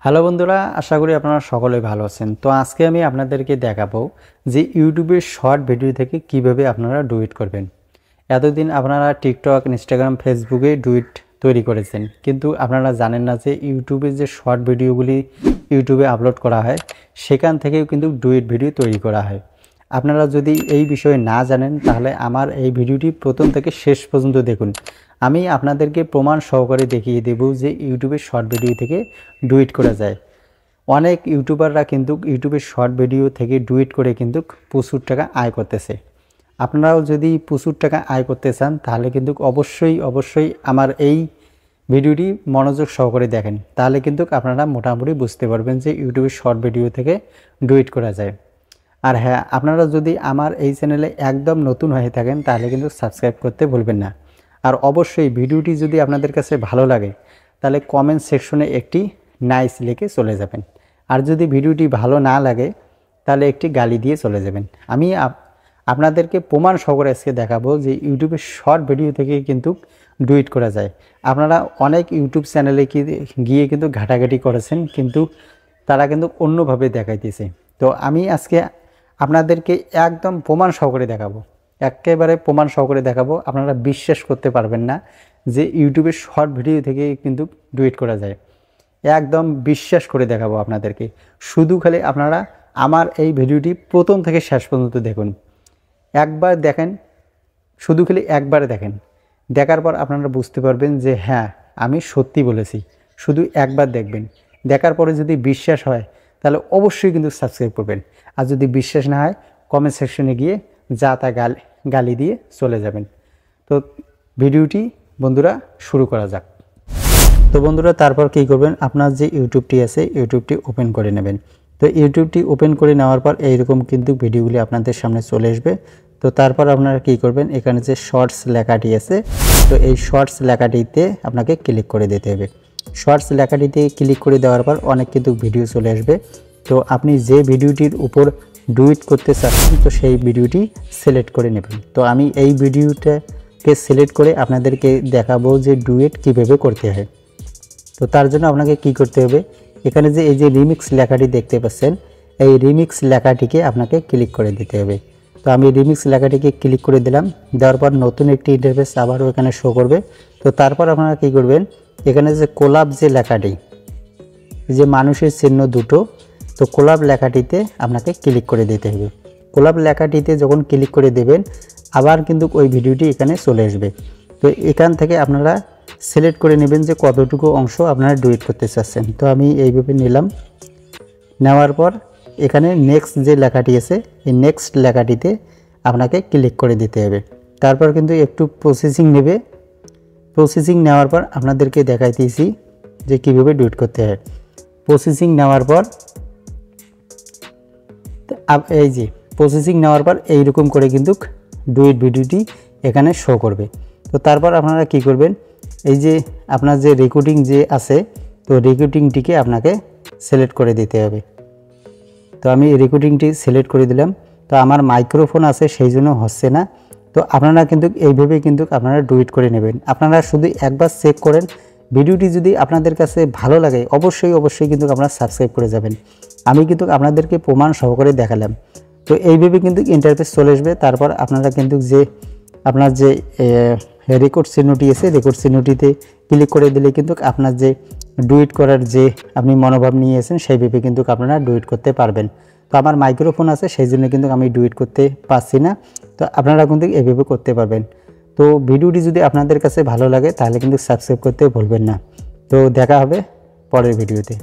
Hello বন্ধুরা, আশা করি আপনারা সকলেই ভালো আছেন। তো আজকে আমি আপনাদেরকে দেখাবো যে ইউটিউবের শর্ট ভিডিও থেকে কিভাবে আপনারা ডুয়েট করবেন। এতদিন আপনারা টিকটক, ইনস্টাগ্রাম, ফেসবুকে ডুয়েট তৈরি করেছেন, কিন্তু আপনারা জানেন না যে ইউটিউবে যে শর্ট ভিডিওগুলি ইউটিউবে আপলোড করা হয় সেখান থেকেও কিন্তু ডুয়েট ভিডিও তৈরি করা হয়। আপনারা যদি এই বিষয়ে না জানেন তাহলে আমার এই ভিডিওটি প্রথম থেকে শেষ পর্যন্ত দেখুন। আমি আপনাদেরকে প্রমাণ সহকারে দেখিয়ে দেব যে ইউটিউবের শর্ট ভিডিও থেকে ডুয়েট করা যায়। অনেক ইউটিউবাররা কিন্তু ইউটিউবের শর্ট ভিডিও থেকে ডুয়েট করে কিন্তু প্রচুর টাকা আয় করতেছে। আপনারাও যদি প্রচুর টাকা আয় করতে চান তাহলে কিন্তু অবশ্যই আমার এই ভিডিওটি মনোযোগ সহকারে দেখেন, তাহলে কিন্তু আপনারা মোটামুটি বুঝতে পারবেন যে ইউটিউবের শর্ট ভিডিও থেকে ডুয়েট করা যায়। আর হ্যাঁ, আপনারা যদি আমার এই চ্যানেলে একদম নতুন হয়ে থাকেন তাহলে কিন্তু সাবস্ক্রাইব করতে ভুলবেন না। আর অবশ্যই ভিডিওটি যদি আপনাদের কাছে ভালো লাগে তাহলে কমেন্ট সেকশনে একটি নাইস লিখে চলে যাবেন। আর যদি ভিডিওটি ভালো না লাগে তাহলে একটি গালি দিয়ে চলে যাবেন। আমি আপনাদেরকে প্রমাণ সহকারে আজকে দেখাবো যে ইউটিউবের শর্ট ভিডিও থেকে কিন্তু ডুয়েট করা যায়। আপনারা অনেক ইউটিউব চ্যানেলে গিয়ে কিন্তু ঘাটাঘাটি করেছেন, কিন্তু তারা কিন্তু অন্যভাবে দেখাইতেছে। তো আমি আজকে আপনাদেরকে একদম প্রমাণ সহকারে দেখাবো, একেবারে প্রমাণ সহকারে দেখাবো। আপনারা বিশ্বাস করতে পারবেন না যে ইউটিউবের শর্ট ভিডিও থেকে কিন্তু ডুয়েট করা যায়। একদম বিশ্বাস করে দেখাবো আপনাদেরকে। শুধু খালি আপনারা আমার এই ভিডিওটি প্রথম থেকে শেষ পর্যন্ত দেখুন। একবার দেখেন, শুধু খালি একবারে দেখেন, দেখার পর আপনারা বুঝতে পারবেন যে হ্যাঁ, আমি সত্যি বলেছি। শুধু একবার দেখবেন, দেখার পরে যদি বিশ্বাস হয় তাহলে অবশ্যই কিন্তু সাবস্ক্রাইব করবেন। আর যদি বিশ্বাস না হয় কমেন্ট সেকশনে গিয়ে যা তা গালি দিয়ে চলে যাবেন। তো ভিডিওটি বন্ধুরা শুরু করা যাক। তো বন্ধুরা, তারপর কী করবেন, আপনার যে ইউটিউবটি আছে ইউটিউবটি ওপেন করে নেবেন। তো ইউটিউবটি ওপেন করে নেওয়ার পর এইরকম কিন্তু ভিডিওগুলি আপনাদের সামনে চলে আসবে। তো তারপর আপনারা কী করবেন, এখানে যে শর্টস লেখাটি আছে, তো এই শর্টস লেখাটিতে আপনাকে ক্লিক করে দিতে হবে। শর্টস লেখাটিতে ক্লিক করে দেওয়ার পর অনেক কিন্তু ভিডিও চলে আসবে। তো আপনি যে ভিডিওটির উপর ডুয়েট করতে চাচ্ছেন তো সেই ভিডিওটি সিলেক্ট করে নেবেন। তো আমি এই ভিডিওটাকে সিলেক্ট করে আপনাদেরকে দেখাবো যে ডুয়েট কীভাবে করতে হয়। তো তার জন্য আপনাকে কি করতে হবে, এখানে যে এই যে রিমিক্স লেখাটি দেখতে পাচ্ছেন, এই রিমিক্স লেখাটিকে আপনাকে ক্লিক করে দিতে হবে। তো আমি রিমিক্স লেখাটিকে ক্লিক করে দিলাম। দেওয়ার পর নতুন একটি ইন্টারফেস আবারও এখানে শো করবে। তো তারপর আপনারা কি করবেন, এখানে যে কোলাব যে লেখাটি, যে মানুষের চিহ্ন দুটো, তো কোলাব লেখাটিতে আপনাকে ক্লিক করে দিতে হবে। কোলাব লেখাটিতে যখন ক্লিক করে দেবেন আবার কিন্তু ওই ভিডিওটি এখানে চলে আসবে। তো এখান থেকে আপনারা সিলেক্ট করে নেবেন যে কতটুকু অংশ আপনারা ডুয়েট করতে চাচ্ছেন। তো আমি এইভাবে নিলাম। নেওয়ার পর এখানে নেক্সট যে লেখাটি আছে এই নেক্সট লেখাটিতে আপনাকে ক্লিক করে দিতে হবে। তারপর কিন্তু একটু প্রসেসিং নেবে। প্রসেসিং নেওয়ার পর আপনাদেরকে দেখাইতেছি যে কীভাবে ডুয়েট করতে হয়। প্রসেসিং নেওয়ার পর এই যে প্রসেসিং নেওয়ার পর এইরকম করে কিন্তু ডুয়েট ভিডিওটি এখানে শো করবে। তো তারপর আপনারা কি করবেন, এই যে আপনার যে রেকর্ডিং যে আছে তো রেকর্ডিংটিকে আপনাকে সিলেক্ট করে দিতে হবে। তো আমি রেকর্ডিংটি সিলেক্ট করে দিলাম। তো আমার মাইক্রোফোন আছে সেই জন্য হচ্ছে না। তো আপনারা কিন্তু এইভাবে কিন্তু আপনারা ডুয়েট করে নেবেন। আপনারা শুধু একবার চেক করেন, ভিডিওটি যদি আপনাদের কাছে ভালো লাগে অবশ্যই কিন্তু আপনারা সাবস্ক্রাইব করে যাবেন। আমি কিন্তু আপনাদেরকে প্রমাণ সহকারে দেখালাম। তো এইভাবে কিন্তু ইন্টারফেস চলে আসবে। তারপর আপনারা কিন্তু যে আপনার যে রেকর্ড চিহ্নটি আছে রেকর্ড চিহ্নটিতে ক্লিক করে দিলে কিন্তু আপনার যে ডুয়েট করার যে আপনি মনোভাব নিয়েছেন সেইভাবে কিন্তু আপনারা ডুয়েট করতে পারবেন। তো আমার মাইক্রোফোন আছে সেই জন্য কিন্তু আমি ডুয়েট করতে পারছি না। তো আপনারা কিন্তু এইভাবে করতে পারবেন। তো ভিডিওটি যদি আপনাদের কাছে ভালো লাগে তাহলে কিন্তু সাবস্ক্রাইব করতে ভুলবেন না। তো দেখা হবে পরের ভিডিওতে।